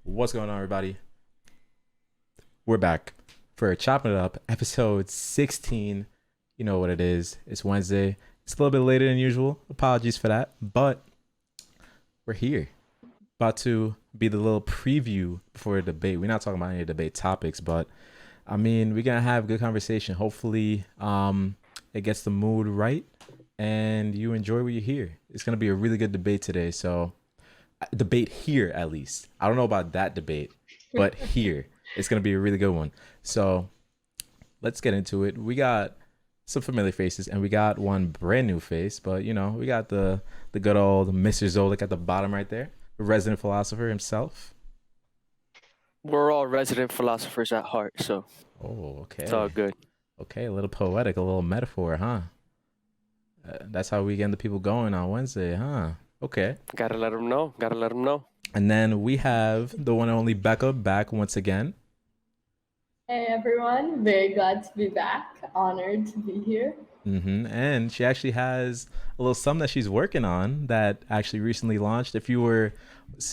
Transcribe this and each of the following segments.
What's going on, everybody? We're back for Chopping It Up, episode 16. You know what it is. It's Wednesday. It's a little bit later than usual. Apologies for that. But we're here. About to be the little preview before a debate. We're not talking about any debate topics, but I mean, we're going to have a good conversation. Hopefully, it gets the mood right and you enjoy what you hear. It's going to be a really good debate today. So, debate here at least. I don't know about that debate, but here it's gonna be a really good one. So let's get into it. We got some familiar faces and we got one brand new face, but we got the good old Mr. Zolik at the bottom right there, the resident philosopher himself. We're all resident philosophers at heart, so Oh, it's all okay. good. Okay, a little poetic, a little metaphor, huh? That's how we get the people going on Wednesday, huh? Okay. Gotta let them know. Gotta let them know. And then we have the one and only Becca back once again. Hey everyone, very glad to be back. Honored to be here. And she actually has a little something that she's working on that actually recently launched. If you were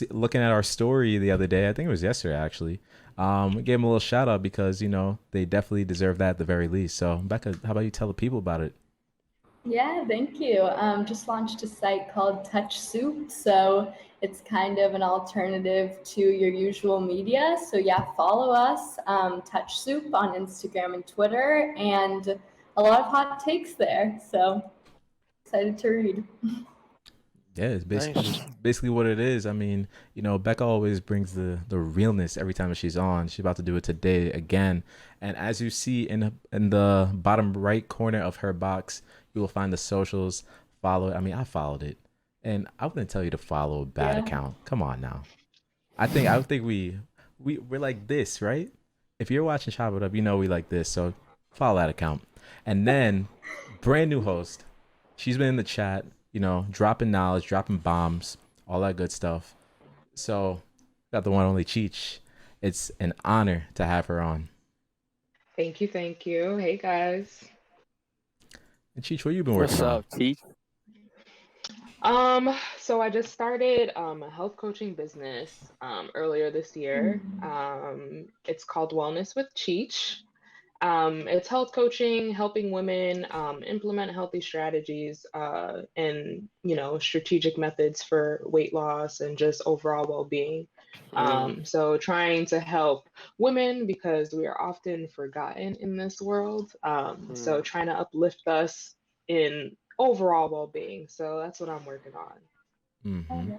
looking at our story the other day, I think it was yesterday actually, we gave them a little shout out because they definitely deserve that at the very least. So Becca, how about you tell the people about it? Yeah, thank you. Just launched a site called Touch Soup, so it's kind of an alternative to your usual media. So yeah, follow us, Touch Soup on Instagram and Twitter, and a lot of hot takes there. So excited to read. Yeah, it's Nice. basically what it is. I mean, Becca always brings the realness every time that she's on. She's about to do it today again. And as you see in the bottom right corner of her box, you will find the socials. Follow it. I mean, I followed it. And I wouldn't tell you to follow a bad Yeah. account. Come on now. I think we're like this, right? If you're watching Chop It Up, we like this. So follow that account. And then brand new host. She's been in the chat, dropping knowledge, dropping bombs, all that good stuff. So got the one and only Cheech. It's an honor to have her on. Thank you, thank you. Hey guys. And Cheech, what you been What's working on? up, T? So I just started a health coaching business earlier this year. It's called Wellness with Cheech. It's health coaching, helping women implement healthy strategies and strategic methods for weight loss and just overall well-being. So trying to help women because we are often forgotten in this world. So trying to uplift us in overall well-being. So that's what I'm working on. Mm-hmm.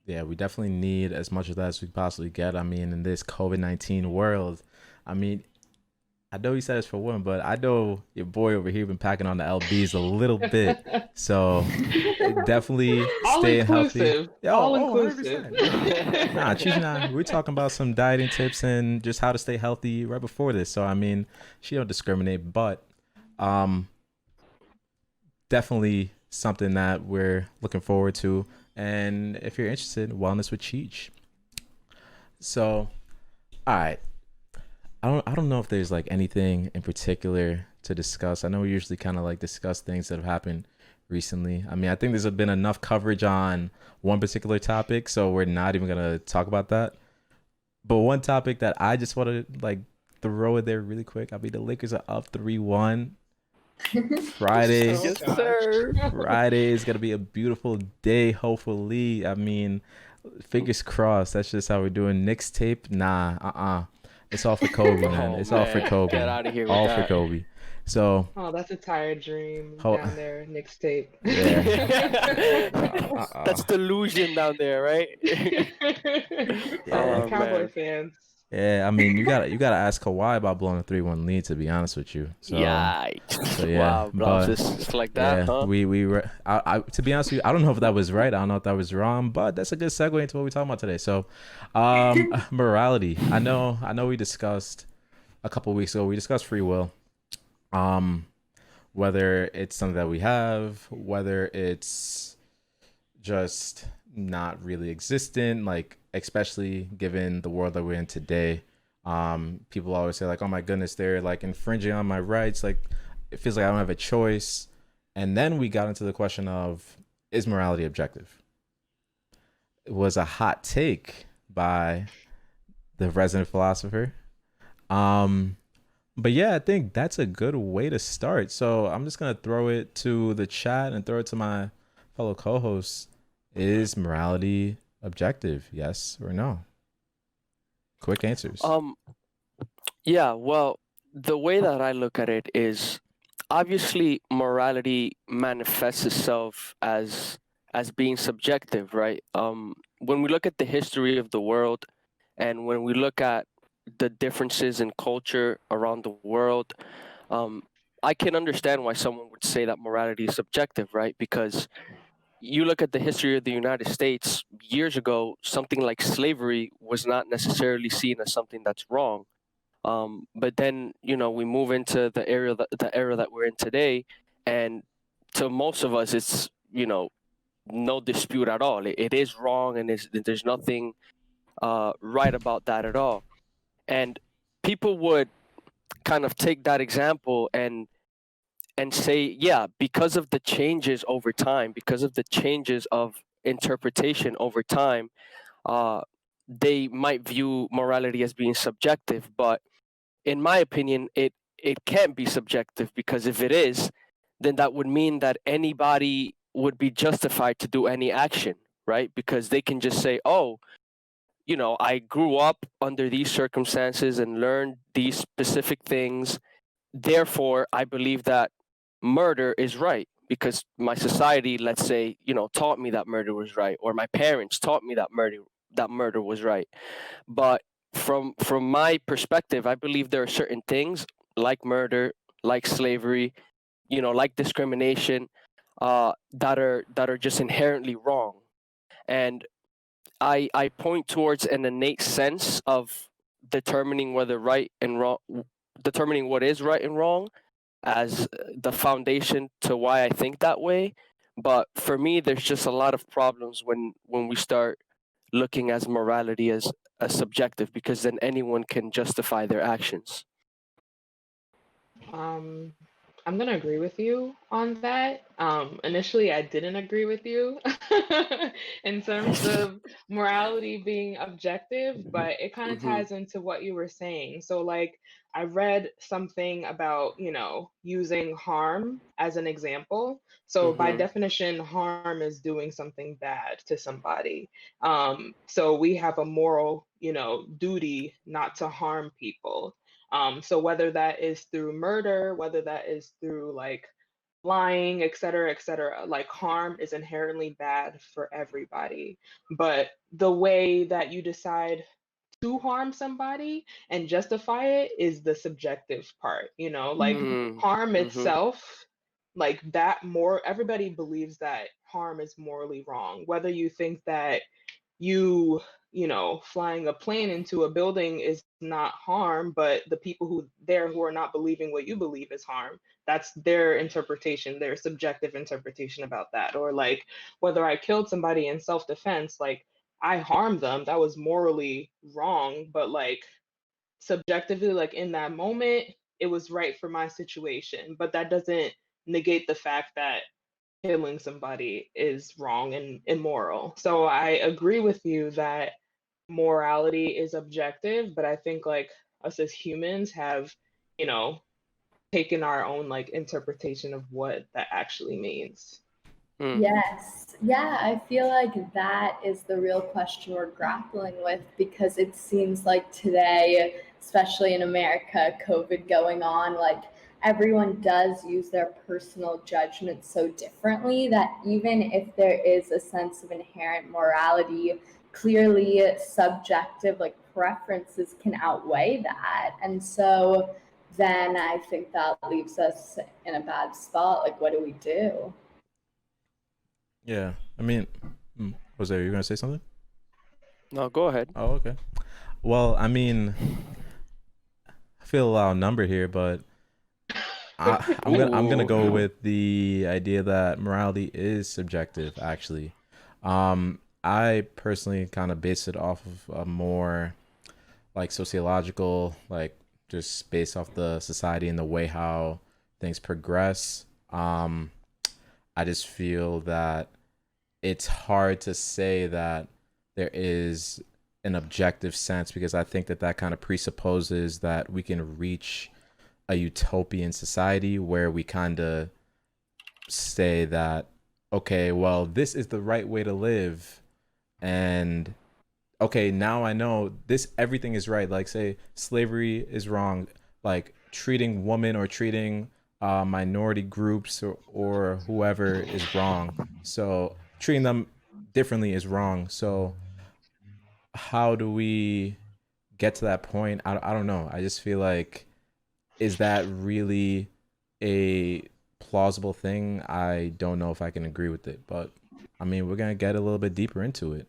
Yeah, we definitely need as much of that as we possibly get. I mean, in this COVID-19 world, I mean, I know you said it's for women, but I know your boy over here been packing on the LBs a little bit. So definitely All staying healthy. inclusive. Yeah, All 100%. inclusive. Nah, Cheech and I, we're talking about some dieting tips and just how to stay healthy right before this. So I mean, she don't discriminate, but definitely something that we're looking forward to. And if you're interested, Wellness with Cheech. So, all right. I don't know if there's like anything in particular to discuss. I know we usually kind of like discuss things that have happened recently. I mean, I think there's been enough coverage on one particular topic, so we're not even gonna talk about that. But one topic that I just want to like throw it there really quick. I mean, the Lakers are up 3-1. Friday. Oh, Yes, gosh. sir. Friday is gonna be a beautiful day. Hopefully, I mean, fingers crossed. That's just how we're doing. Knicks tape, nah, It's all for Kobe, man. Oh, It's all for man. Kobe. Get outta here with All for that. Kobe. So Oh, that's a tired dream Ho- down there, Nick's tape. Yeah. That's delusion down there, right? Yeah. Oh, Cowboy man. fans. Yeah, I mean, you gotta ask Kawhi about blowing a 3-1 lead. To be honest with you, so Yikes. yeah, Wow, bro. but Just like that, yeah, huh? we were. To be honest with you, I don't know if that was right. I don't know if that was wrong, but that's a good segue into what we're talking about today. So, morality. I know. We discussed a couple weeks ago. We discussed free will. Whether it's something that we have, whether it's just not really existent, like especially given the world that we're in today. People always say like, oh my goodness, they're like infringing on my rights, like it feels like I don't have a choice. And then we got into the question of, is morality objective? It was a hot take, by the resident philosopher. Um, but yeah, I think that's a good way to start. So I'm just gonna throw it to the chat and throw it to my fellow co-hosts. Is morality objective? Yes or no? Quick answers. Um, yeah, well, the way that I look at it is obviously morality manifests itself as being subjective, right? When we look at the history of the world and when we look at the differences in culture around the world, um, I can understand why someone would say that morality is subjective, right? Because you look at the history of the United States years ago, something like slavery was not necessarily seen as something that's wrong. But then, we move into the era that we're in today, and to most of us, it's no dispute at all. It is wrong, and there's nothing right about that at all. And people would kind of take that example and say, yeah, because of the changes over time, because of the changes of interpretation over time, uh, they might view morality as being subjective. But in my opinion, it can't be subjective, because if it is, then that would mean that anybody would be justified to do any action, right? Because they can just say, oh, I grew up under these circumstances and learned these specific things. Therefore, I believe that murder is right because my society, let's say, taught me that murder was right, or my parents taught me that murder was right. But from my perspective, I believe there are certain things like murder, like slavery, like discrimination, that are just inherently wrong. And I point towards an innate sense of determining whether right and wrong, determining what is right and wrong as the foundation to why I think that way. But for me, there's just a lot of problems when we start looking as morality as subjective, because then anyone can justify their actions. Um, I'm gonna agree with you on that. Initially, I didn't agree with you in terms of morality being objective, but it kind of Hmm. ties into what you were saying. So, like, I read something about, using harm as an example. So, by Hmm. definition, harm is doing something bad to somebody. So we have a moral, duty not to harm people. So whether that is through murder, whether that is through like lying, et cetera, like harm is inherently bad for everybody. But the way that you decide to harm somebody and justify it is the subjective part, like Hmm. harm Hmm. itself, like that more everybody believes that harm is morally wrong. Whether you think that you flying a plane into a building is not harm, but the people who are not believing what you believe is harm, that's their interpretation, their subjective interpretation about that. Or like whether I killed somebody in self-defense, like I harmed them, that was morally wrong, but like subjectively, like in that moment it was right for my situation. But that doesn't negate the fact that killing somebody is wrong and immoral. So I agree with you that morality is objective, but I think like us as humans have, you know, taken our own like interpretation of what that actually means. Mm. Yes. Yeah, I feel like that is the real question we're grappling with because it seems like today, especially in America, COVID going on, like everyone does use their personal judgment so differently that even if there is a sense of inherent morality, clearly subjective like preferences can outweigh that. And so then I think that leaves us in a bad spot. Like, what do we do? Yeah, I mean, Jose, you gonna say something? No, go ahead. Oh, okay. Well, I mean, I feel a lot outnumbered here, but I'm gonna Ooh. go with the idea that morality is subjective. Actually, I personally kind of base it off of a more like sociological, like just based off the society and the way how things progress. I just feel that it's hard to say that there is an objective sense, because I think that that kind of presupposes that we can reach a utopian society where we kind of say that, okay, well, this is the right way to live, and okay, now I know this, everything is right. Like, say slavery is wrong, like treating women or treating minority groups or whoever is wrong. So treating them differently is wrong. So how do we get to that point? I don't know. I just feel like, is that really a plausible thing? I don't know if I can agree with it, but I mean, we're gonna get a little bit deeper into it.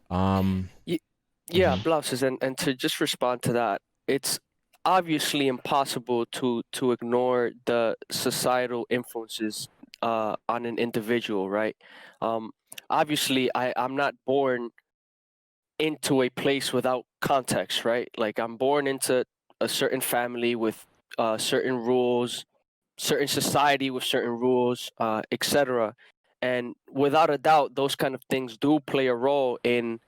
Y- Yeah, Mhm. blouses, and to just respond to that, it's obviously impossible to ignore the societal influences on an individual, right? Um, Obviously, I'm not born into a place without context, right? Like I'm born into a certain family with certain rules, certain society with certain rules, etc. And without a doubt, those kind of things do play a role in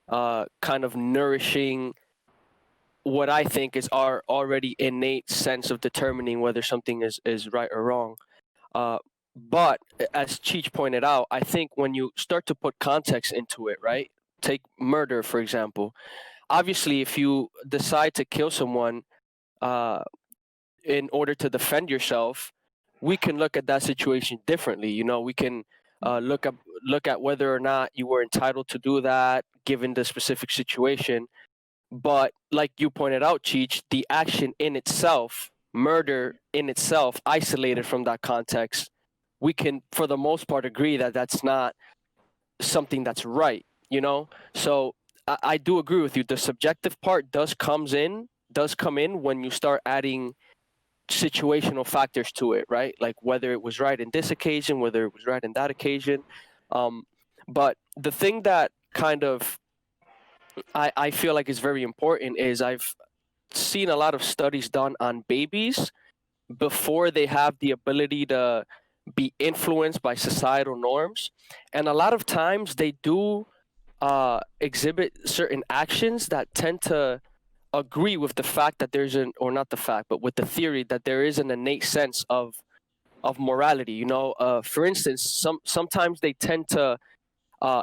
kind of nourishing what I think is our already innate sense of determining whether something is right or wrong. But as Cheech pointed out, I think when you start to put context into it, right? Take murder, for example. Obviously, if you decide to kill someone uh, in order to defend yourself, we can look at that situation differently. You know, we can look at whether or not you were entitled to do that given the specific situation. But like you pointed out, Cheech, the action in itself, murder in itself, isolated from that context, we can, for the most part, agree that that's not something that's right. You know, so I do agree with you. The subjective part does come in when you start adding situational factors to it, right? Like whether it was right in this occasion, whether it was right in that occasion. Um, but the thing that kind of I feel like is very important is I've seen a lot of studies done on babies before they have the ability to be influenced by societal norms. And a lot of times they do exhibit certain actions that tend to agree with the fact that there's an, or not the fact, but with the theory that there is an innate sense of morality. You know, for instance, sometimes they tend to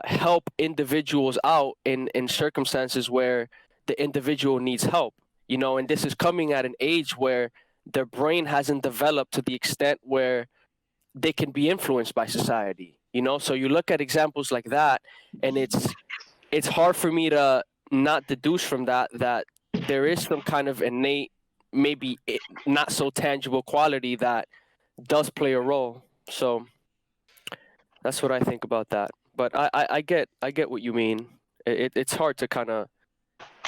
help individuals out in circumstances where the individual needs help. You know, and this is coming at an age where their brain hasn't developed to the extent where they can be influenced by society. You know, so you look at examples like that, and it's hard for me to not deduce from that that there is some kind of innate, maybe not so tangible quality that does play a role. So that's what I think about that. But I get what you mean. It's hard to kind of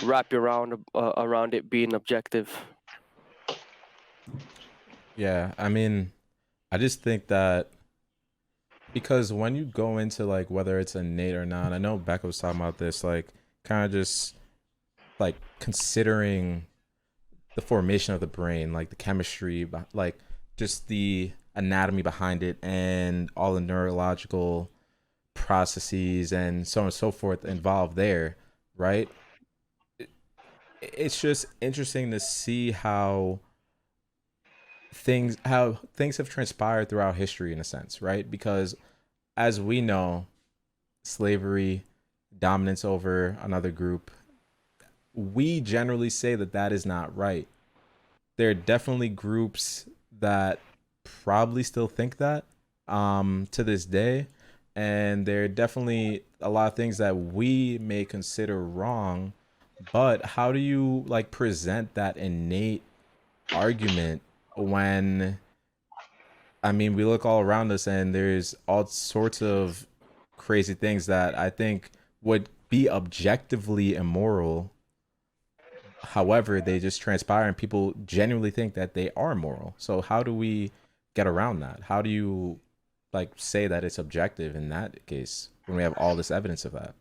wrap your around it being objective. Yeah, I mean, I just think that because when you go into like whether it's innate or not, I know Becca was talking about this, like kind of just like considering the formation of the brain, like the chemistry, like just the anatomy behind it, and all the neurological processes and so on and so forth involved there, right? It's just interesting to see how things have transpired throughout history in a sense, right? Because as we know, slavery, dominance over another group, we generally say that that is not right. There are definitely groups that probably still think that to this day, and there are definitely a lot of things that we may consider wrong. But how do you like present that innate argument when, I mean, we look all around us and there's all sorts of crazy things that I think would be objectively immoral. However, they just transpire and people genuinely think that they are moral. So how do we get around that? How do you like say that it's objective in that case when we have all this evidence of that?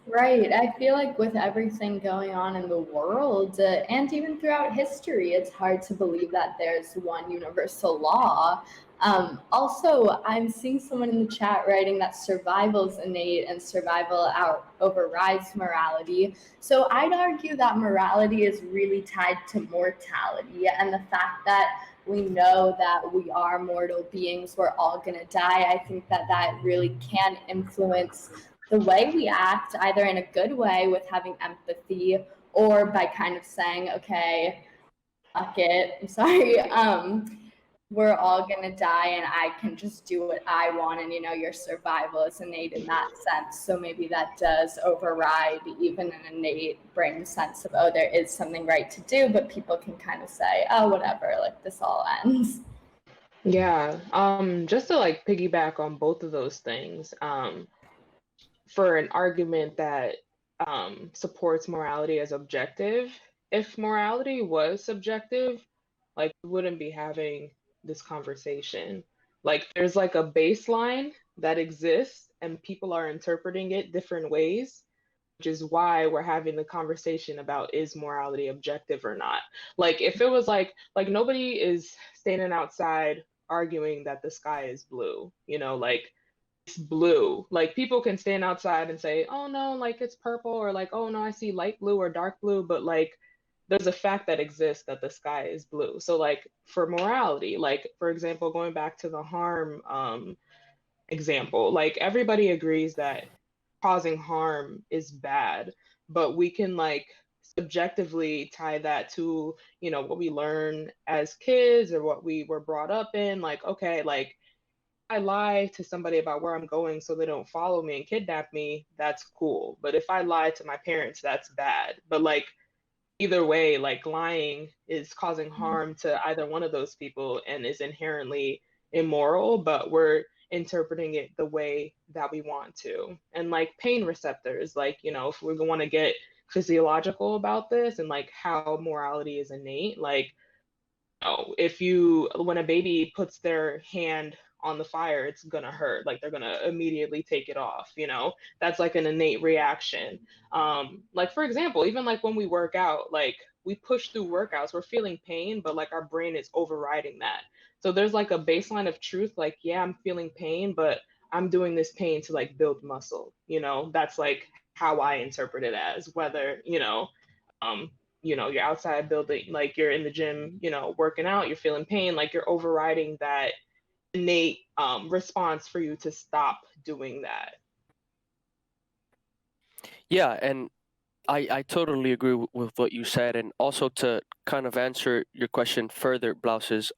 Right. I feel like with everything going on in the world and even throughout history, it's hard to believe that there's one universal law. Also, I'm seeing someone in the chat writing that survival is innate and survival overrides morality. So I'd argue that morality is really tied to mortality, and the fact that we know that we are mortal beings, we're all going to die. I think that that really can influence the way we act, either in a good way with having empathy or by kind of saying, okay, fuck it, I'm sorry. We're all gonna die and I can just do what I want, and your survival is innate in that sense. So maybe that does override even an innate brain sense of, oh, there is something right to do, but people can kind of say, oh, whatever, like this all ends. Yeah, just to like piggyback on both of those things, for an argument that supports morality as objective, if morality was subjective, like we wouldn't be having this conversation. Like there's like a baseline that exists and people are interpreting it different ways, which is why we're having the conversation about is morality objective or not. Like if it was like nobody is standing outside arguing that the sky is blue, like it's blue. Like people can stand outside and say, "Oh no, like it's purple," or like, "Oh no, I see light blue or dark blue," but like there's a fact that exists that the sky is blue. So like for morality, like for example, going back to the harm example, like everybody agrees that causing harm is bad, but we can like subjectively tie that to, what we learn as kids or what we were brought up in. Like, okay, like I lie to somebody about where I'm going so they don't follow me and kidnap me, that's cool. But if I lie to my parents, that's bad. But like either way, like lying is causing harm to either one of those people and is inherently immoral, but we're interpreting it the way that we want to. And like pain receptors, like, if we want to get physiological about this and like how morality is innate, like if when a baby puts their hand on the fire, it's gonna hurt. Like they're gonna immediately take it off. That's like an innate reaction. Like for example, even like when we work out, like we push through workouts, we're feeling pain, but like our brain is overriding that. So there's like a baseline of truth. Like, yeah, I'm feeling pain, but I'm doing this pain to like build muscle. That's like how I interpret it as whether um, you're outside building, like you're in the gym, working out, you're feeling pain, like you're overriding that innate response for you to stop doing that. Yeah, and I totally agree with what you said, and also to kind of answer your question further, Blouses.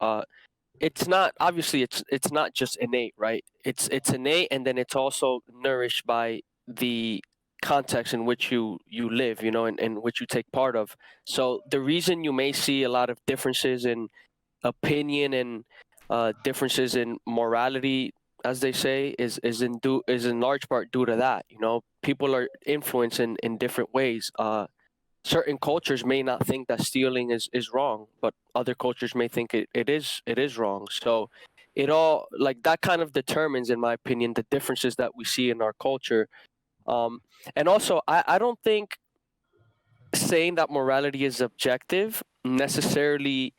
It's not, obviously it's not just innate, right? It's innate, and then it's also nourished by the context in which you live, and which you take part of. So the reason you may see a lot of differences in opinion and differences in morality, as they say, is in large part due to that. People are influenced in different ways. Certain cultures may not think that stealing is wrong, but other cultures may think it is wrong. So it all, like, that kind of determines, in my opinion, the differences that we see in our culture. And also, I don't think saying that morality is objective necessarily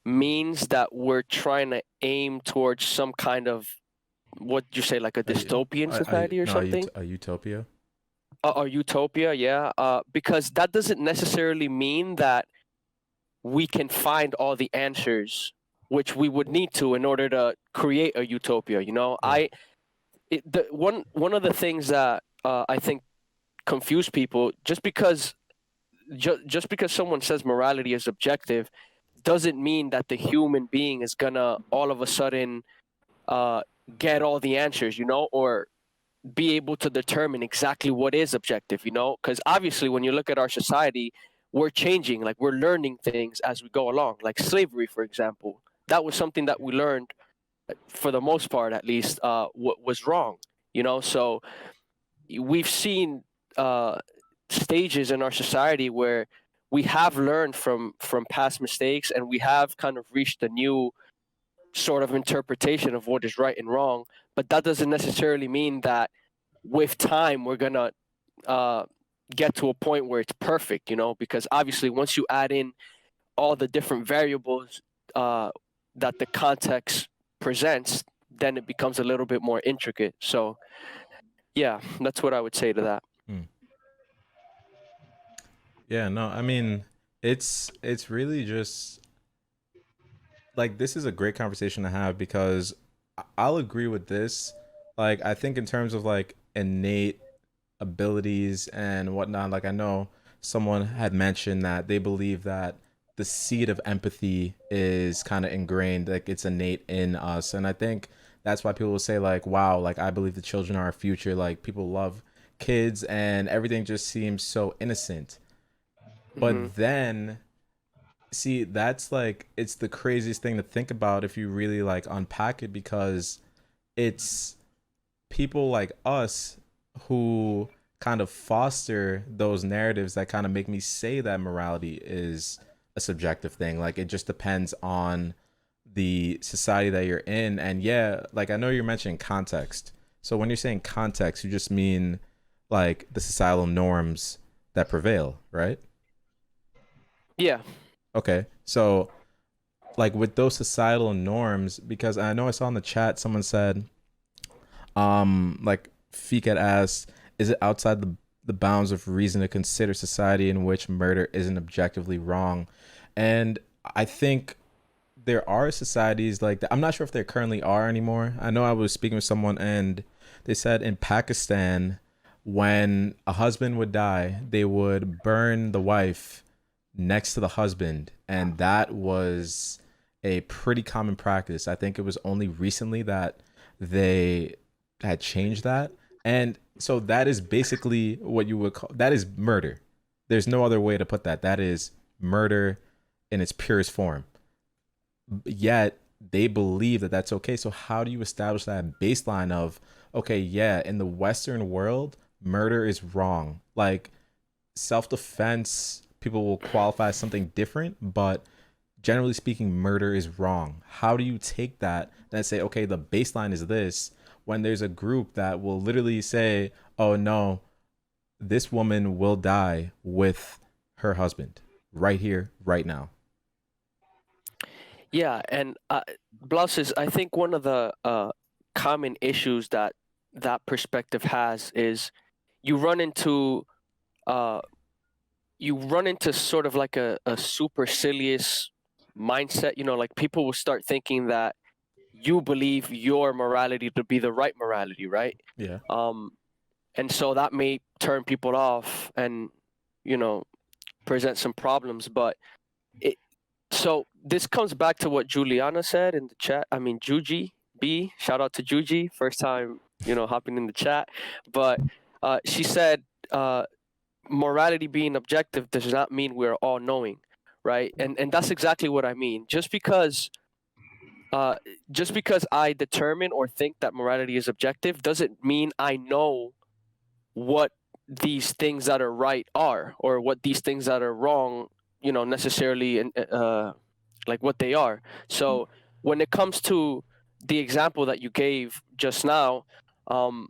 means that we're trying to aim towards some kind of, what you say, like a dystopian society or something. A utopia. Or utopia, yeah. Because that doesn't necessarily mean that we can find all the answers which we would need to in order to create a utopia. Yeah. One of the things that I think confuse people, just because someone says morality is objective, doesn't mean that the human being is gonna all of a sudden get all the answers, or be able to determine exactly what is objective, because obviously when you look at our society, we're changing, like we're learning things as we go along. Like slavery, for example, that was something that we learned, for the most part at least, what was wrong. So we've seen stages in our society where we have learned from past mistakes, and we have kind of reached a new sort of interpretation of what is right and wrong. But that doesn't necessarily mean that with time we're gonna get to a point where it's perfect, because obviously once you add in all the different variables that the context presents, then it becomes a little bit more intricate. So yeah, that's what I would say to that. Yeah, no, I mean, it's really just like this is a great conversation to have because I'll agree with this. Like, I think in terms of like innate abilities and whatnot, like I know someone had mentioned that they believe that the seed of empathy is kind of ingrained, like it's innate in us. And I think that's why people will say like, wow, like I believe the children are our future. Like people love kids and everything just seems so innocent. Hmm. But then see, that's like it's the craziest thing to think about if you really like unpack it because it's people like us who kind of foster those narratives that kind of make me say that morality is a subjective thing. Like it just depends on the society that you're in. And yeah, like I know you're mentioning context. So when you're saying context, you just mean like the societal norms that prevail, right? Yeah. Okay. So like with those societal norms, because I know I saw in the chat someone said, like Fikat asked, is it outside the bounds of reason to consider society in which murder isn't objectively wrong? And I think there are societies like that. I'm not sure if there currently are anymore. I know I was speaking with someone and they said in Pakistan, when a husband would die, they would burn the wife next to the husband. And that was a pretty common practice. I think it was only recently that they had changed that. And so that is basically what you would call that is murder. There's no other way to put that. That is murder in its purest form. Yet they believe that that's okay. So how do you establish that baseline of okay, yeah, in the Western world, murder is wrong. Like self-defense, people will qualify as something different, but generally speaking, murder is wrong. How do you take that and say, okay, the baseline is this, when there's a group that will literally say, oh no, this woman will die with her husband right here, right now? Yeah, and Blas is, I think one of the common issues that that perspective has is you run into uh, you run into sort of like a supercilious mindset. You know, like people will start thinking that you believe your morality to be the right morality, right? Yeah. Um, and so that may turn people off and you know present some problems. But it, so this comes back to what Juliana said in the chat. I mean, Juji B, shout out to Juji, first time hopping in the chat. But she said morality being objective does not mean we're all knowing, right? And that's exactly what I mean. Uh, just because I determine or think that morality is objective doesn't mean I know what these things that are right are or what these things that are wrong, necessarily like what they are. So when it comes to the example that you gave just now, um,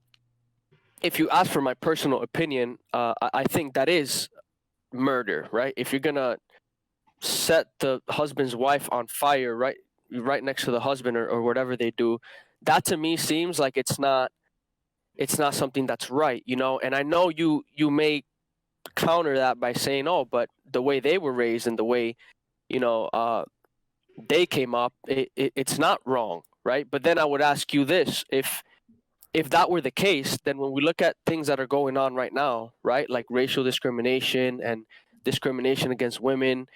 if you ask for my personal opinion, I think that is murder, right? If you're gonna set the husband's wife on fire right next to the husband or whatever they do, that to me seems like it's not something that's right, and I know you may counter that by saying, oh, but the way they were raised and the way you know they came up, it's not wrong, right? But then I would ask you this: if that were the case, then when we look at things that are going on right now, right, like racial discrimination and discrimination against women,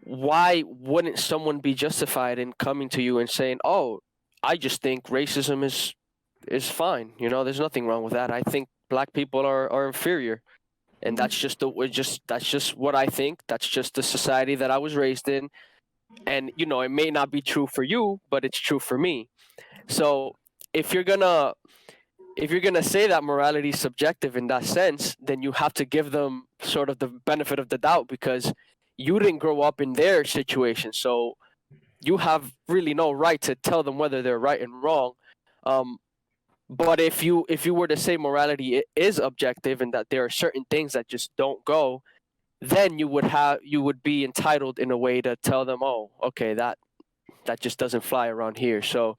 why wouldn't someone be justified in coming to you and saying, oh, I just think racism is fine, there's nothing wrong with that, I think black people are inferior, and that's just what I think, that's just the society that I was raised in, and it may not be true for you, but it's true for me. So if you're gonna say that morality is subjective in that sense, then you have to give them sort of the benefit of the doubt because you didn't grow up in their situation. So you have really no right to tell them whether they're right and wrong. Um, but if you were to say morality is objective and that there are certain things that just don't go, then you would be entitled in a way to tell them, oh, okay, that just doesn't fly around here. So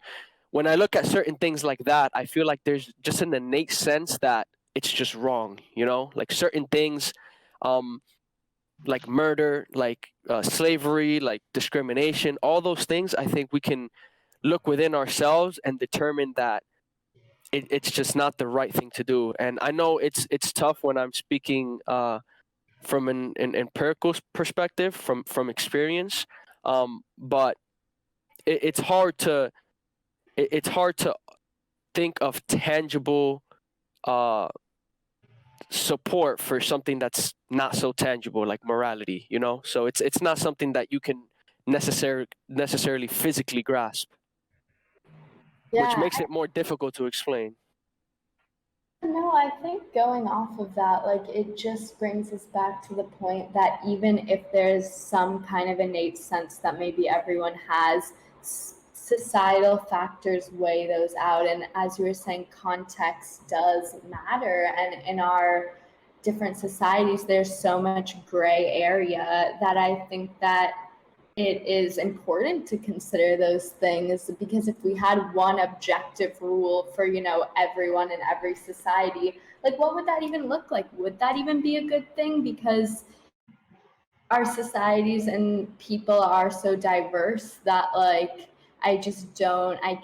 when I look at certain things like that, I feel like there's just an innate sense that it's just wrong, like certain things, like murder, like slavery, like discrimination, all those things. I think we can look within ourselves and determine that it's just not the right thing to do. And I know it's tough when I'm speaking from an empirical perspective, from experience, but it's hard to it's hard to think of tangible uh, support for something that's not so tangible, like morality. So it's not something that you can necessarily physically grasp, which Yeah, makes it more difficult to explain. no, I think going off of that, like it just brings us back to the point that even if there's some kind of innate sense that maybe everyone has, societal factors weigh those out. And as you were saying, context does matter. And in our different societies, there's so much gray area that I think that it is important to consider those things, because if we had one objective rule for everyone in every society, like what would that even look like? Would that even be a good thing? Because our societies and people are so diverse that like I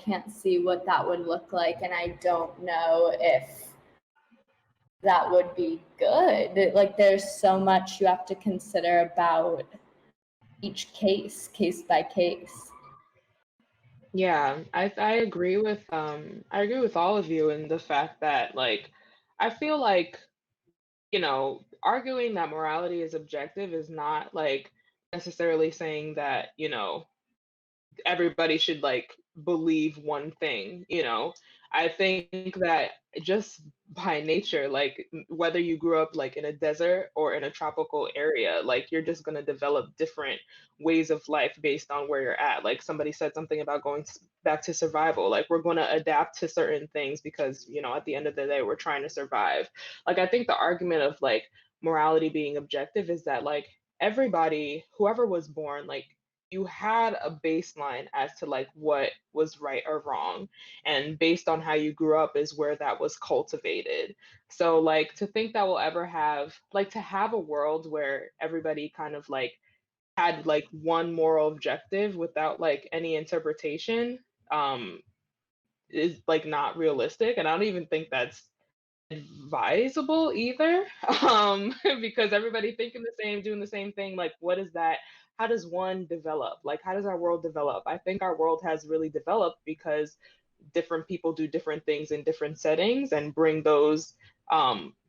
can't see what that would look like, and I don't know if that would be good. Like there's so much you have to consider about each case by case. Yeah, I agree with all of you in the fact that like I feel like, arguing that morality is objective is not like necessarily saying that, everybody should like believe one thing. I think that just by nature, like whether you grew up like in a desert or in a tropical area, like you're just going to develop different ways of life based on where you're at. Like somebody said something about going back to survival, like we're going to adapt to certain things because at the end of the day we're trying to survive. Like I think the argument of like morality being objective is that like everybody, whoever was born, like you had a baseline as to like what was right or wrong, and based on how you grew up is where that was cultivated. So like to think that we'll ever have like to have a world where everybody kind of like had like one moral objective without like any interpretation um is like not realistic, and I don't even think that's advisable either. Because everybody thinking the same, doing the same thing, like what is that? How does one develop? Like how does our world develop? I think our world has really developed because different people do different things in different settings and bring those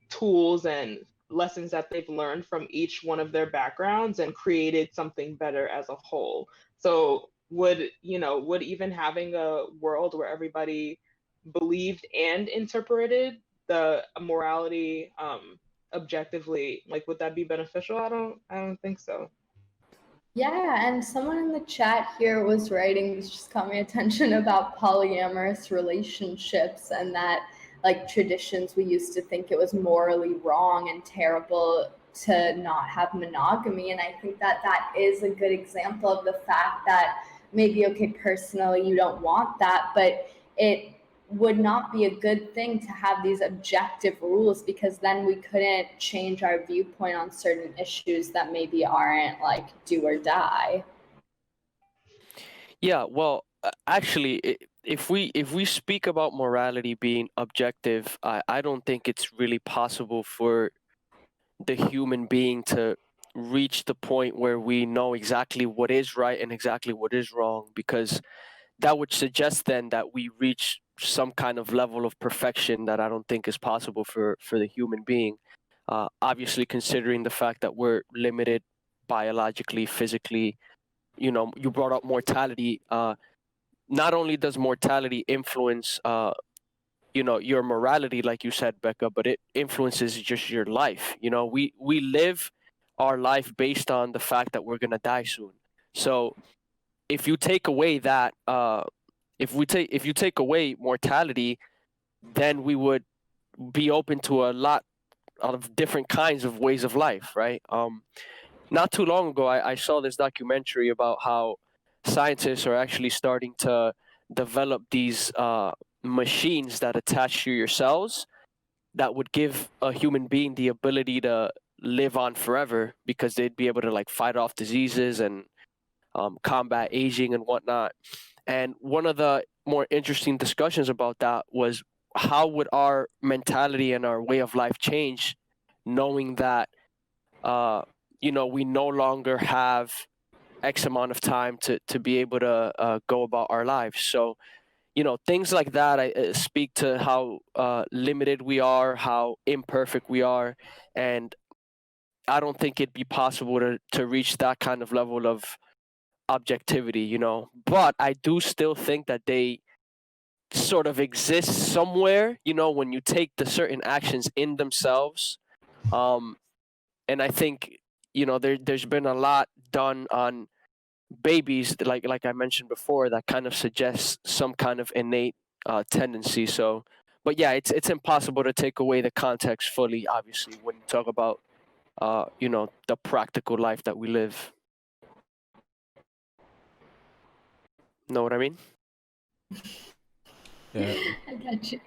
tools and lessons that they've learned from each one of their backgrounds and created something better as a whole. So would even having a world where everybody believed and interpreted the morality objectively, like would that be beneficial? I don't think so. Yeah, and someone in the chat here was writing, this just caught my attention, about polyamorous relationships, and that like traditions, we used to think it was morally wrong and terrible to not have monogamy. And I think that that is a good example of the fact that maybe, okay, personally you don't want that, but it would not be a good thing to have these objective rules, because then we couldn't change our viewpoint on certain issues that maybe aren't like do or die. Yeah, well, actually, if we speak about morality being objective, I don't think it's really possible for the human being to reach the point where we know exactly what is right and exactly what is wrong, because that would suggest then that we reach some kind of level of perfection that I don't think is possible for the human being. Obviously, considering the fact that we're limited biologically, physically. You brought up mortality. Not only does mortality influence your morality, like you said, Becca, but it influences just your life. We live our life based on the fact that we're gonna die soon. So if you take away that, if you take away mortality, then we would be open to a lot of different kinds of ways of life, right? Not too long ago, I saw this documentary about how scientists are actually starting to develop these machines that attach to your cells that would give a human being the ability to live on forever, because they'd be able to like fight off diseases and combat aging and whatnot. And one of the more interesting discussions about that was, how would our mentality and our way of life change, knowing that we no longer have X amount of time to be able to go about our lives. So things like that speak to how limited we are, how imperfect we are, and I don't think it'd be possible to reach that kind of level of objectivity. But I do still think that they sort of exist somewhere, when you take the certain actions in themselves. And I think, there's been a lot done on babies, like I mentioned before, that kind of suggests some kind of innate tendency. So, but yeah, it's impossible to take away the context fully, obviously, when you talk about the practical life that we live. Know what I mean? Yeah. I got you.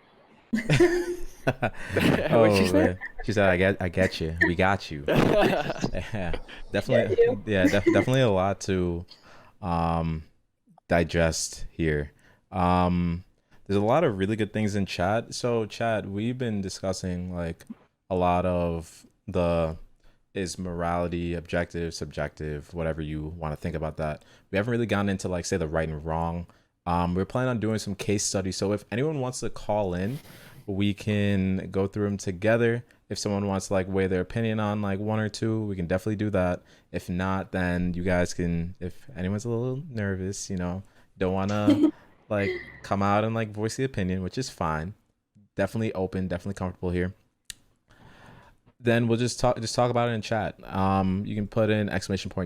What'd she say? Man. She said, I get you. We got you. Yeah, definitely. Get you. Yeah, definitely a lot to digest here. There's a lot of really good things in chat. So, chat, we've been discussing like a lot of is morality objective, subjective, whatever you want to think about that. We haven't really gone into like say the right and wrong. We're planning on doing some case studies. So if anyone wants to call in, we can go through them together. If someone wants to like weigh their opinion on like one or two, we can definitely do that. If not, then you guys can, if anyone's a little nervous, don't want to like come out and like voice the opinion, which is fine. Definitely open, definitely comfortable here. Then we'll just talk about it in chat. You can put in !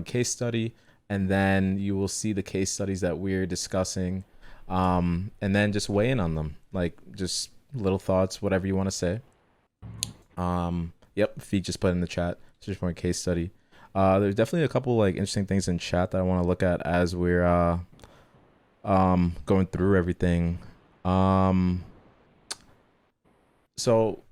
case study, and then you will see the case studies that we're discussing, and then just weigh in on them, like just little thoughts, whatever you want to say. Yep, Feet just put in the chat case study. There's definitely a couple like interesting things in chat that I want to look at as we're going through everything. So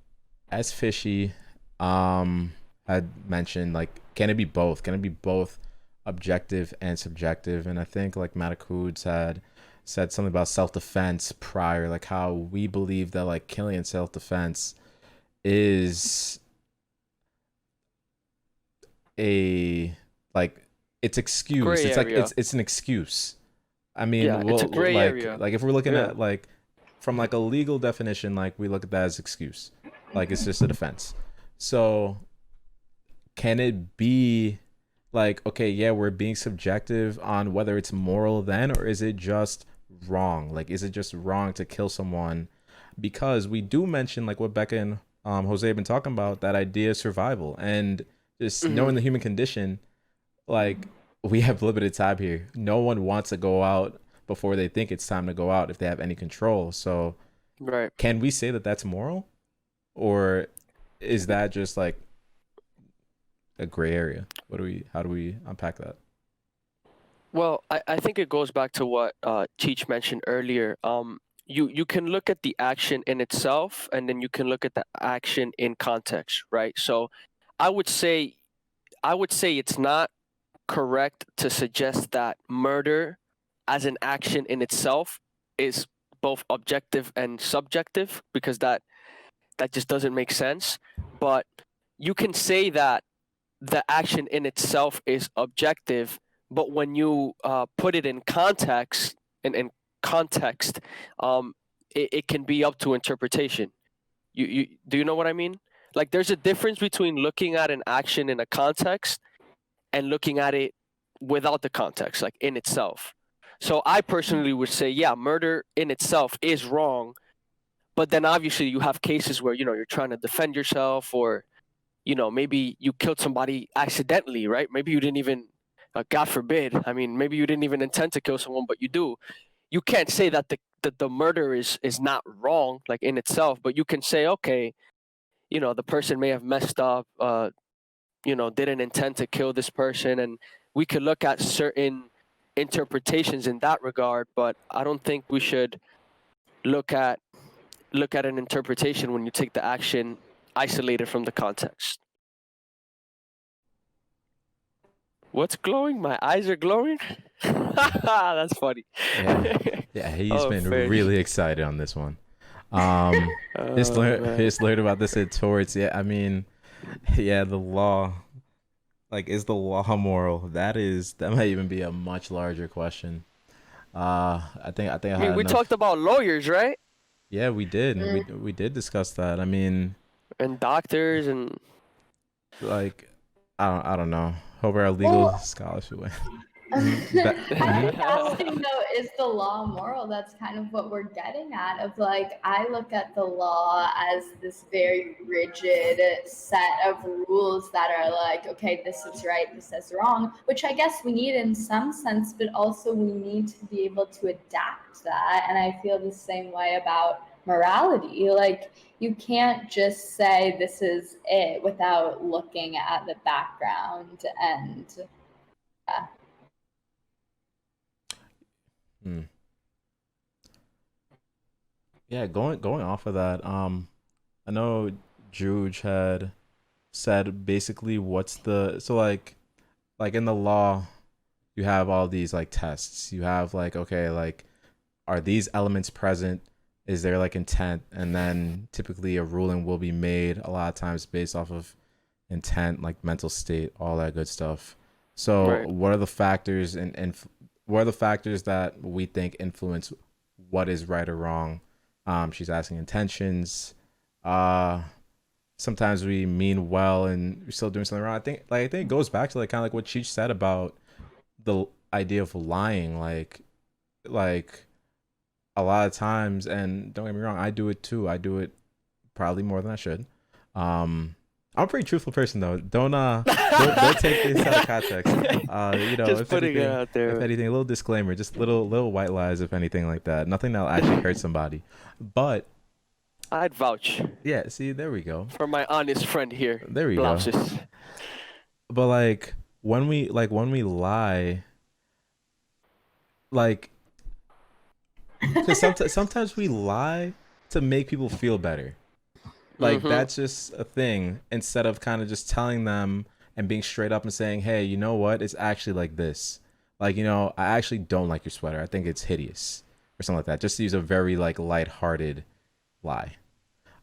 as Fishy had mentioned, like, can it be both? Can it be both objective and subjective? And I think like Matakoods had said something about self-defense prior, like how we believe that like killing in self-defense is a like it's excused. Gray It's area. like it's an excuse. I mean, Yeah, it's a gray area. Like if we're looking Yeah. at like from like a legal definition, like we look at that as excuse. Like it's just a defense. So can it be like, okay, yeah, we're being subjective on whether it's moral then, or is it just wrong? Like, is it just wrong to kill someone? Because we do mention like what Becca and Jose have been talking about, that idea of survival and just knowing the human condition. Like, we have limited time here. No one wants to go out before they think it's time to go out if they have any control. So Right. can we say that that's moral, or is that just like a gray area? How do we unpack that? Well, I think it goes back to what Cheech mentioned earlier. You can look at the action in itself, and then you can look at the action in context, right? So I would say it's not correct to suggest that murder as an action in itself is both objective and subjective, because that just doesn't make sense. But you can say that the action in itself is objective, but when you put it in context, in context, it can be up to interpretation. You do you know what I mean? Like, there's a difference between looking at an action in a context and looking at it without the context, like in itself. So I personally would say, yeah, murder in itself is wrong, but then obviously you have cases where you're trying to defend yourself, or maybe you killed somebody accidentally, right? Maybe you didn't even, God forbid, I mean, maybe you didn't even intend to kill someone, but you do. You can't say that the murder is not wrong, like in itself, but you can say, okay, the person may have messed up, didn't intend to kill this person, and we could look at certain interpretations in that regard, but I don't think we should look at an interpretation when you take the action isolated from the context. What's glowing? My eyes are glowing. That's funny. Yeah, he's Oh, been fish. really excited on this one. Just Man. learned about this at Torts. Yeah, I mean, yeah, the law. Like, is the law moral? That might even be a much larger question. I think I I had mean, we enough. talked about lawyers, right? Yeah, we did. We did discuss that. I mean, And doctors and like, I don't know. Hope our legal Well, scholarship went. I think Mhm. asking though, is the law moral? That's kind of what we're getting at. Of like, I look at the law as this very rigid set of rules that are like, okay, this is right, this is wrong, which I guess we need in some sense, but also we need to be able to adapt that. And I feel the same way about morality. Like, you can't just say this is it without looking at the background and yeah. Hmm. Yeah, going off of that, I know Juge had said basically what's the so like in the law you have all these like tests. You have like, okay, like, are these elements present? Is there like intent? And then typically a ruling will be made a lot of times based off of intent, like mental state, all that good stuff. So right. what are the factors and what are the factors that we think influence what is right or wrong? She's asking intentions. Uh Sometimes we mean well and we're still doing something wrong. I think it goes back to like kind of like what Cheech said about the idea of lying. Like a lot of times, and don't get me wrong, I do it too. I do it probably more than I should. I'm a pretty truthful person though. Don't take this out of context. Just If putting it anything, out there. a little disclaimer, just little white lies, if anything like that. Nothing that'll actually hurt somebody. But I'd vouch yeah, see, there we go. for my honest friend here. There we go. Blouses. But like when we lie, like, because sometimes we lie to make people feel better. Like Mhm. that's just a thing. Instead of kind of just telling them and being straight up and saying, "Hey, you know what? It's actually like this. Like, I actually don't like your sweater. I think it's hideous." Or something like that. Just to use a very like lighthearted lie.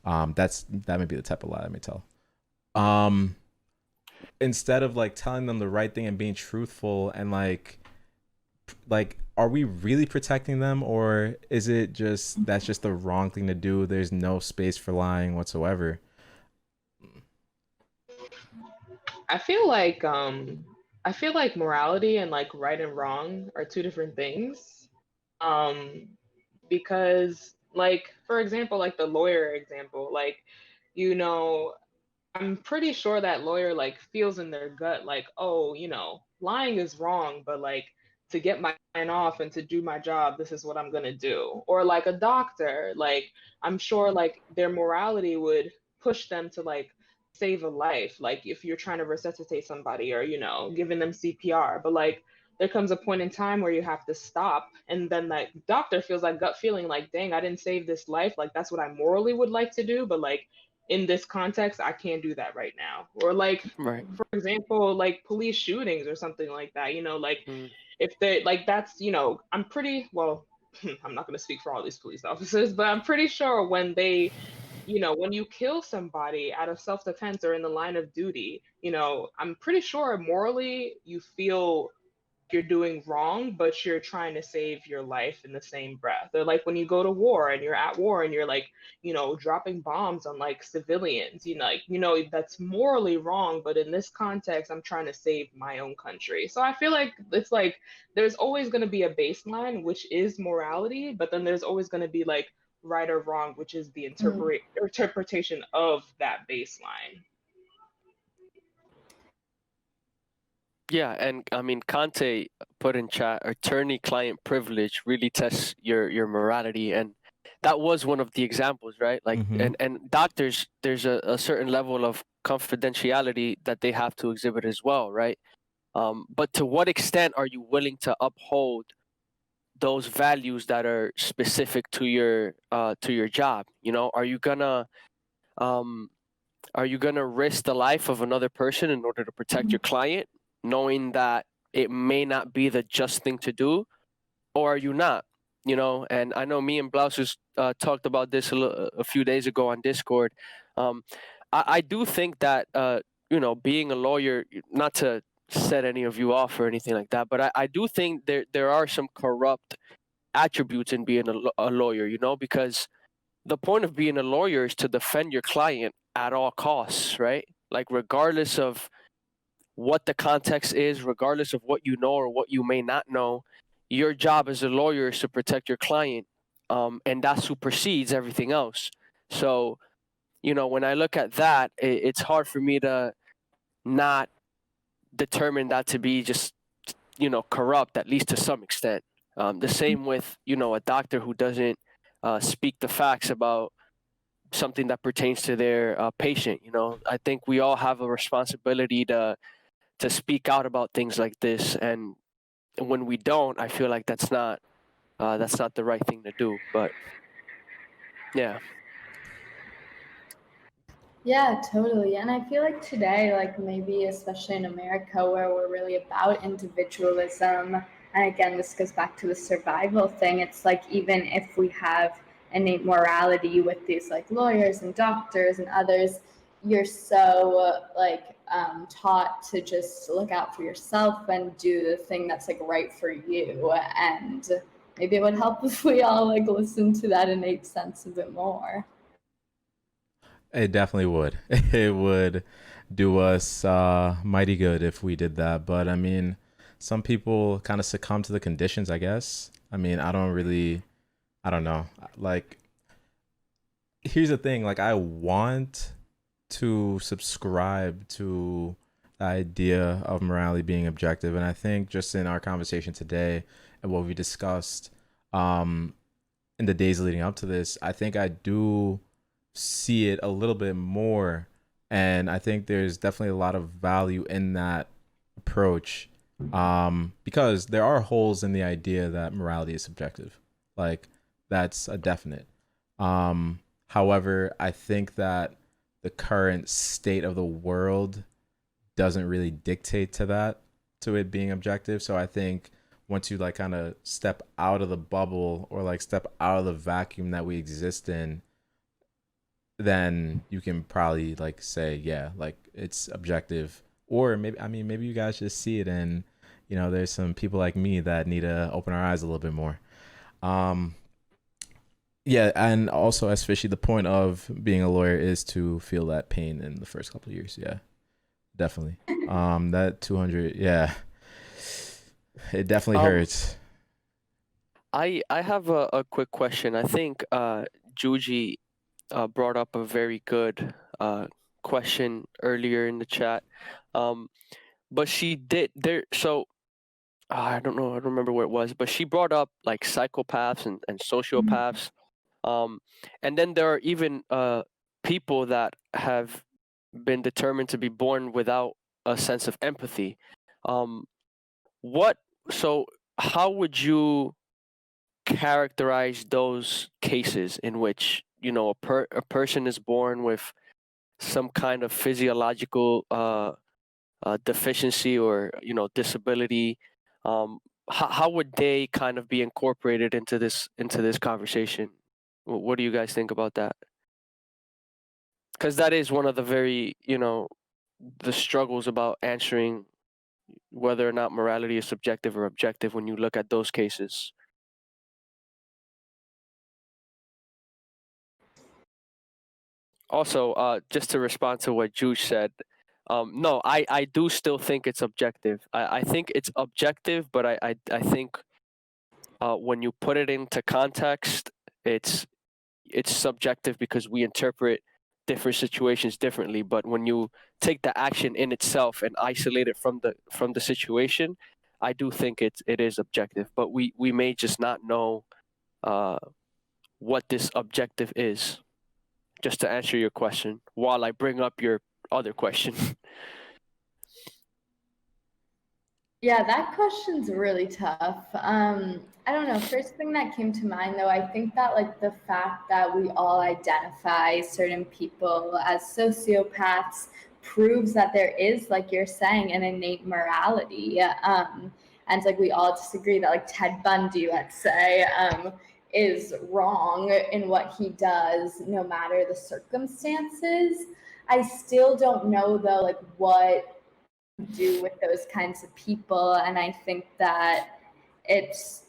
That may be the type of lie I may tell. Um Instead of like telling them the right thing and being truthful and like are we really protecting them, or is it just that's just the wrong thing to do? There's no space for lying whatsoever. I feel like morality and like right and wrong are two different things. Um, because like for example, like the lawyer example, like you know, I'm pretty sure that lawyer like feels in their gut like, oh, lying is wrong, but like to get my mind off and to do my job, this is what I'm gonna do. Or like a doctor, like I'm sure like their morality would push them to like save a life, like if you're trying to resuscitate somebody or giving them CPR. But like there comes a point in time where you have to stop, and then that doctor feels like gut feeling like, dang, I didn't save this life, like that's what I morally would like to do, but like in this context, I can't do that right now. Or like, Right. for example, like police shootings or something like that, like Mm. if they like that's, I'm pretty well, I'm not going to speak for all these police officers, but I'm pretty sure when they, when you kill somebody out of self-defense or in the line of duty, I'm pretty sure morally you feel you're doing wrong, but you're trying to save your life in the same breath. Or like when you go to war and you're at war and you're like, dropping bombs on like civilians, like, that's morally wrong, but in this context, I'm trying to save my own country. So I feel like it's like there's always going to be a baseline, which is morality, but then there's always going to be like right or wrong, which is the interpretation of that baseline. Yeah, and I mean, Conte put in chat, attorney-client privilege really tests your morality, and that was one of the examples, right? Like, Mhm. and doctors, there's a certain level of confidentiality that they have to exhibit as well, right? But to what extent are you willing to uphold those values that are specific to your job? You know, um, are you gonna risk the life of another person in order to protect your client, knowing that it may not be the just thing to do, or are you not? You know, and I know me and Blouses talked about this a few days ago on Discord. Um, I do think that you know, being a lawyer, not to set any of you off or anything like that, but I do think there are some corrupt attributes in being a lawyer. You know, because the point of being a lawyer is to defend your client at all costs, right? Like regardless of what the context is, regardless of what you know or what you may not know, your job as a lawyer is to protect your client, and that supersedes everything else. So, you know, when I look at that, it's hard for me to not determine that to be just, you know, corrupt, at least to some extent. The same with, you know, a doctor who doesn't speak the facts about something that pertains to their patient. You know, I think we all have a responsibility to speak out about things like this, and when we don't, I feel like that's not the right thing to do. But yeah. Yeah, totally. And I feel like today, like maybe especially in America, where we're really about individualism, and again, this goes back to the survival thing. It's like even if we have innate morality with these like lawyers and doctors and others, you're so taught to just look out for yourself and do the thing that's like right for you. And maybe it would help if we all like listen to that innate sense a bit more. It definitely would. It would do us mighty good if we did that. But I mean, some people kind of succumb to the conditions, I guess. I mean, I don't know. Like, here's the thing. Like, I want to subscribe to the idea of morality being objective. And I think just in our conversation today and what we discussed um, in the days leading up to this, I think I do see it a little bit more. And I think there's definitely a lot of value in that approach, because there are holes in the idea that morality is subjective. Like, that's a definite. However, I think that the current state of the world doesn't really dictate to it being objective. So I think once you like kind of step out of the bubble or like step out of the vacuum that we exist in, then you can probably like say, yeah, like it's objective. Or maybe, I mean, maybe you guys just see it and, you know, there's some people like me that need to open our eyes a little bit more. Um, yeah, and also especially the point of being a lawyer is to feel that pain in the first couple of years. Yeah, definitely. That 200, yeah, it definitely Um, hurts. I have a quick question. I think Juji brought up a very good question earlier in the chat. Um, but she did there. So I don't know. I don't remember where it was, but she brought up like psychopaths and sociopaths. Um, and then there are even people that have been determined to be born without a sense of empathy. Um, what? So how would you characterize those cases in which, you know, a person is born with some kind of physiological deficiency or, you know, disability? How would they kind of be incorporated into this conversation? What do you guys think about that? Because that is one of the very, you know, the struggles about answering whether or not morality is subjective or objective when you look at those cases. Also, just to respond to what Juge said, no, I do still think it's objective. I think it's objective, but I think when you put it into context, it's subjective because we interpret different situations differently. But when you take the action in itself and isolate it from the situation, I do think it is objective. But we may just not know uh, what this objective is. Just to answer your question, while I bring up your other question. Yeah, that question's really tough. I don't know. First thing that came to mind, though, I think that like the fact that we all identify certain people as sociopaths proves that there is, like you're saying, an innate morality. And like we all disagree that like Ted Bundy, let's say, is wrong in what he does, no matter the circumstances. I still don't know though, like what do with those kinds of people. And I think that it's,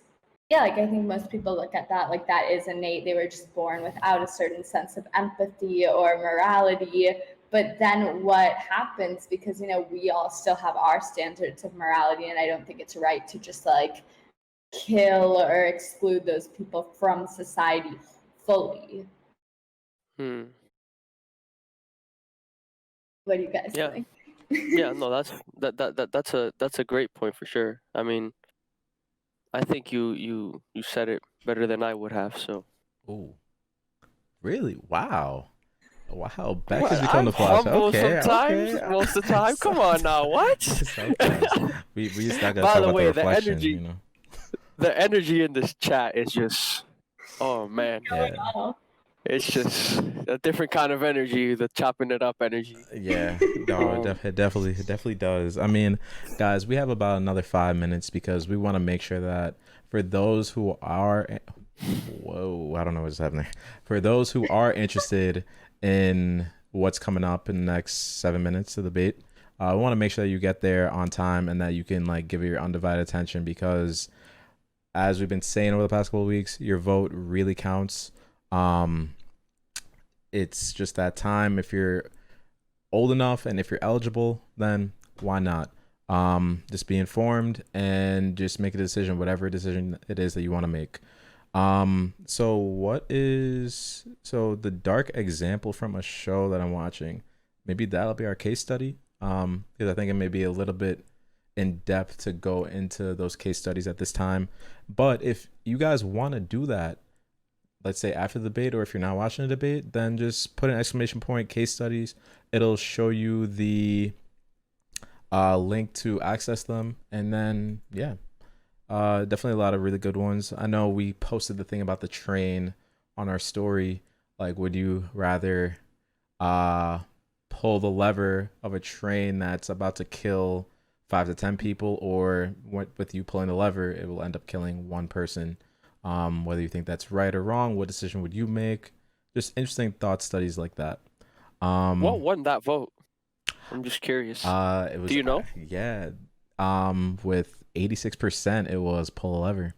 yeah, like I think most people look at that like that is innate. They were just born without a certain sense of empathy or morality. But then what happens, because we all still have our standards of morality, and I don't think it's right to just like kill or exclude those people from society fully. Hmm. What do you guys Yeah. think? Yeah, no, that's a great point for sure. I mean, I think you said it better than I would have. So Oh, really? Wow. Wow, Beck has what? become I'm the philosopher. humble Okay, sometimes, okay. most of the time. Come on now, what? Sometimes we just not gonna By talk the about the way, the reflection. energy in this chat is just, oh man, Yeah, Oh, it's just a different kind of energy, the chopping it up energy. yeah. No, Um, it definitely does. I mean, guys, we have about another 5 minutes because we want to make sure that for those who are, whoa, I don't know what's happening. For those who are interested in what's coming up in the next 7 minutes of the debate, we want to make sure that you get there on time and that you can like give it your undivided attention because, as we've been saying over the past couple of weeks, your vote really counts. Um, it's just that time. If you're old enough and if you're eligible, then why not? Just be informed and just make a decision, whatever decision it is that you want to make. So the dark example from a show that I'm watching, maybe that'll be our case study. Because I think it may be a little bit in depth to go into those case studies at this time. But if you guys want to do that, let's say after the debate, or if you're not watching the debate, then just put an exclamation point case studies. It'll show you the link to access them, and then yeah, definitely a lot of really good ones. I know we posted the thing about the train on our story. Like, would you rather pull the lever of a train that's about to kill 5 to 10 people, or with you pulling the lever, it will end up killing one person? Whether you think that's right or wrong, what decision would you make? Just interesting thought studies like that. what won that vote? I'm just curious. It was Do you know? yeah. With 86%, it was pull a lever.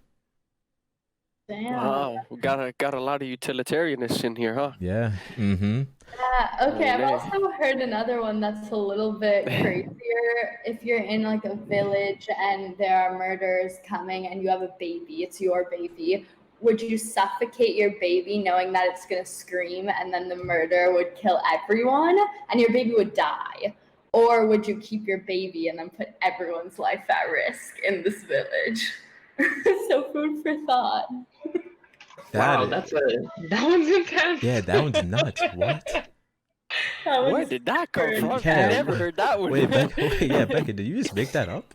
damn. Wow, we got a lot of utilitarianists in here, huh? Yeah. Mm-hmm. Okay, I've Nay. also heard another one that's a little bit crazier. If you're in like a village and there are murderers coming and you have a baby, it's your baby, would you suffocate your baby knowing that it's gonna scream and then the murder would kill everyone and your baby would die? Or would you keep your baby and then put everyone's life at risk in this village? So food for thought. Wow, That that one's intense. yeah, that one's nuts. What? That Where one's did that come super from? Yeah. Never heard that one. Wait, Becca. Wait, yeah, Becca. Did you just make that up?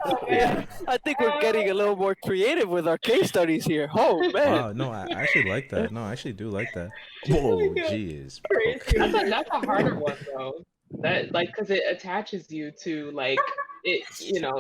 Oh man. I think we're getting a little more creative with our case studies here. Oh man. Wow. No, I actually like that. No, I actually do like that. Whoa, geez. Crazy. That's a harder one though. That like because it attaches you to like it.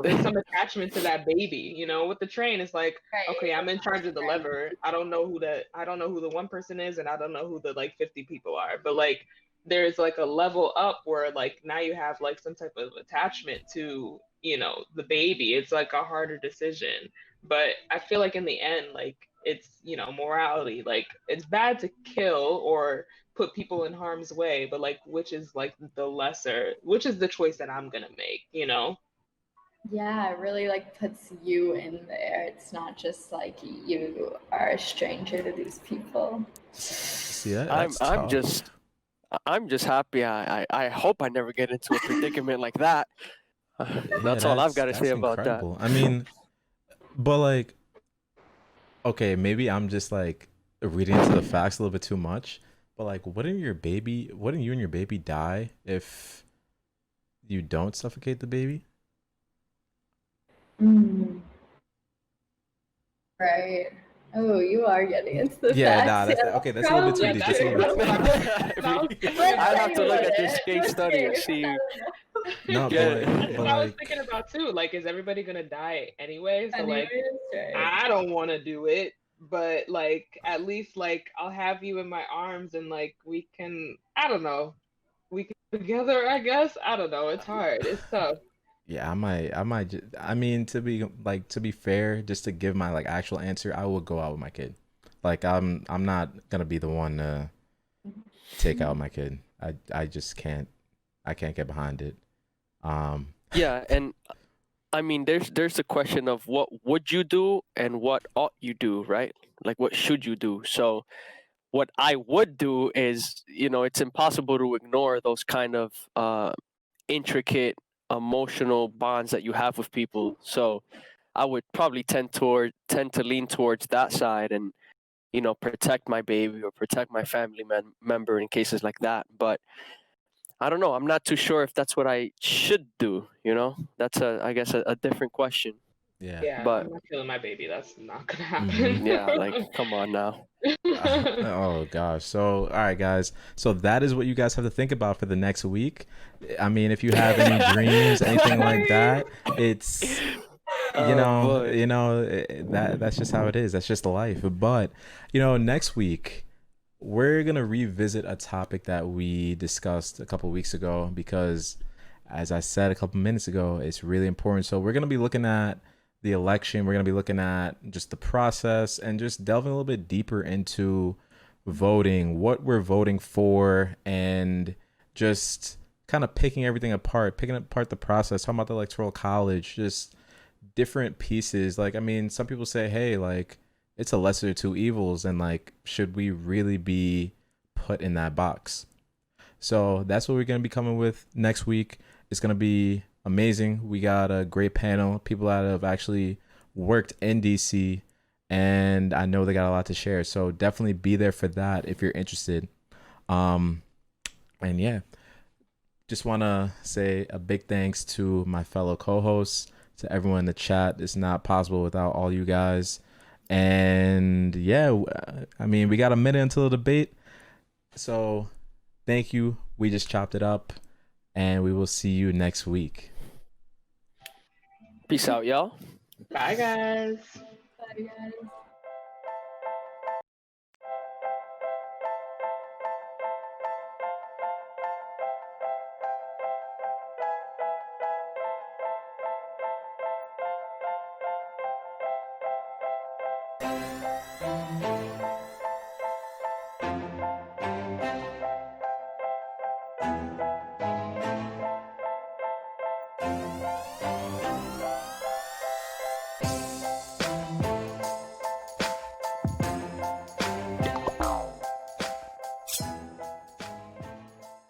There's some attachment to that baby. With the train, it's like okay, I'm in charge of the lever. I don't know who the one person is, and I don't know who the like 50 people are. But like there's like a level up where like now you have like some type of attachment to the baby. It's like a harder decision. But I feel like in the end, like it's morality. Like it's bad to kill or put people in harm's way, but like which is the choice that I'm gonna make. Yeah, it really like puts you in there. It's not just like you are a stranger to these people. See that? I'm That's I'm tough. just I'm just happy. I hope I never get into a predicament like that. That's all I've got to say about that. incredible. I mean, but like, okay, maybe I'm just like reading into the facts a little bit too much. But like, wouldn't you and your baby die if You don't suffocate the baby? Mm, right. Oh, you are getting into the Yeah, nah, facts. that's Yeah, okay. that's That's a little bit too Yeah, probably deep. that's That's a true. little bit that's too what deep. I was thinking Let's I'd say have to you look would at it. this case Let's study and see. see. No, Get that's but what I was like, thinking about too. Like, is everybody gonna die anyway? So Anyways, like, right. I don't want to do it, but like, at least like I'll have you in my arms and like we can. I don't know. We can together. I guess. I don't know. It's hard. It's tough. yeah, I mean, to be fair, just to give my like actual answer, I will go out with my kid. Like, I'm not gonna be the one to take out my kid. I just can't. I can't get behind it. Um, Yeah, and I mean, there's a question of what would you do and what ought you do, right? Like, what should you do? So, what I would do is, it's impossible to ignore those kind of intricate emotional bonds that you have with people. So, I would probably tend to lean towards that side and protect my baby or protect my family member in cases like that. But I don't know. I'm not too sure if that's what I should do. That's I guess a different question. yeah. Yeah, But I'm not killing my baby. That's not gonna Mm-hmm. happen. yeah, like come on now. Oh gosh. So, all right, guys. So that is what you guys have to think about for the next week. I mean, if you have any dreams, anything like Sorry. that, it's Oh boy. that's just how it is. That's just life. But, next week we're going to revisit a topic that we discussed a couple weeks ago because as I said a couple minutes ago, it's really important. So, we're going to be looking at the election. We're going to be looking at just the process and just delving a little bit deeper into voting, what we're voting for, and just kind of picking everything apart, picking apart the process, talking about the electoral college, just different pieces. Like, I mean, some people say, hey, like, it's a lesser of two evils, and like, should we really be put in that box? So that's what we're going to be coming with next week. It's going to be amazing. We got a great panel, people that have actually worked in DC, and I know they got a lot to share. So definitely be there for that if you're interested. Um, and yeah, just want to say a big thanks to my fellow co-hosts, to everyone in the chat. It's not possible without all you guys. And yeah, I mean, we got a minute until the debate. So thank you. We just chopped it up, and we will see you next week. Peace out, y'all. Bye, guys. Bye, guys.